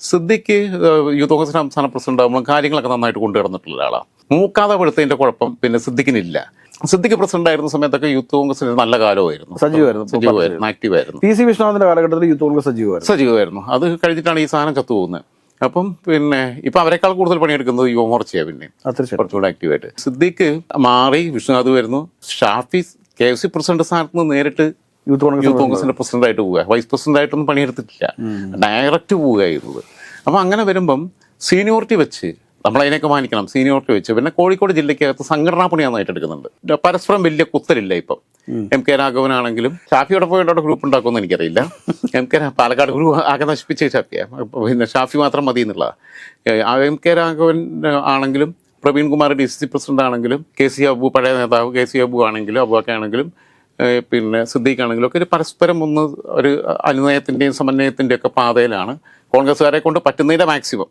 Siddique youth Congress സംസ്ഥാന president ആകുമ്പോൾ കാര്യങ്ങളൊക്കെ നന്നായിട്ട് കൊണ്ടുവന്നിട്ടുള്ള ഒരാളാണ്. മൂക്കാതെ വെളുത്തതിന്റെ കുഴപ്പം പിന്നെ സിദ്ദിഖിനില്ല. സിദ്ദിഖ് പ്രസിഡന്റ് ആയിരുന്ന സമയത്തൊക്കെ യൂത്ത് കോൺഗ്രസിന് നല്ല കാലമായിരുന്നു, സജീവമായിരുന്നു, ആക്റ്റീവായിരുന്നു. PC വിശ്വനാഥിന്റെ കാലഘട്ടത്തിൽ യൂത്ത് കോൺഗ്രസ് സജീവമായിരുന്നു. അത് കഴിഞ്ഞിട്ടാണ് ഈ സാധനം ചത്തുപോകുന്നത്. അപ്പം പിന്നെ ഇപ്പൊ അവരെക്കാൾ കൂടുതൽ പണിയെടുക്കുന്നത് യുവമോർച്ചയാണ്. പിന്നെ കുറച്ചുകൂടെ ആക്റ്റീവായിട്ട് സിദ്ദിഖ് മാറി, വിശ്വനാഥ് വരുന്നു. ഷാഫി KFC പ്രസിഡന്റ് സ്ഥാനത്ത് നിന്ന് നേരിട്ട് യൂത്ത് കോൺഗ്രസിന്റെ പ്രസിഡന്റ് ആയിട്ട് പോവുക, വൈസ് പ്രസിഡന്റ് ആയിട്ടൊന്നും പണിയെടുത്തിട്ടില്ല, ഡയറക്റ്റ് പോവുകയായിരുന്നത്. അപ്പം അങ്ങനെ വരുമ്പം സീനിയോറിറ്റി വെച്ച് നമ്മളതിനൊക്കെ മാനിക്കണം. സീനിയോറിറ്റി വെച്ച് പിന്നെ കോഴിക്കോട് ജില്ലയ്ക്കകത്ത് സംഘടനാ പണി നന്നായിട്ട് എടുക്കുന്നുണ്ട്. പരസ്പരം വലിയ കുത്തലില്ല. ഇപ്പം MK രാഘവനാണെങ്കിലും ഷാഫിയോടെ പോയിട്ട് ഗ്രൂപ്പ് ഉണ്ടാക്കുമെന്ന് എനിക്കറിയില്ല. പാലക്കാട് ഗ്രൂപ്പ് ആകെ നശിപ്പിച്ച ഷാഫിയാണ്, പിന്നെ ഷാഫി മാത്രം മതി എന്നുള്ള. MK രാഘവൻ ആണെങ്കിലും പ്രവീൺ കുമാർ DCC പ്രസിഡന്റ് ആണെങ്കിലും KC അബു പഴയ നേതാവ് KC അബു ആണെങ്കിലും അബുവൊക്കെ ആണെങ്കിലും പിന്നെ സിദ്ദീഖ് ആണെങ്കിലും ഒക്കെ ഒരു പരസ്പരം ഒരു അനുനയത്തിൻ്റെയും സമന്വയത്തിൻ്റെയും ഒക്കെ പാതയിലാണ്. കോൺഗ്രസ്സുകാരെ കൊണ്ട് പറ്റുന്നതിൻ്റെ മാക്സിമം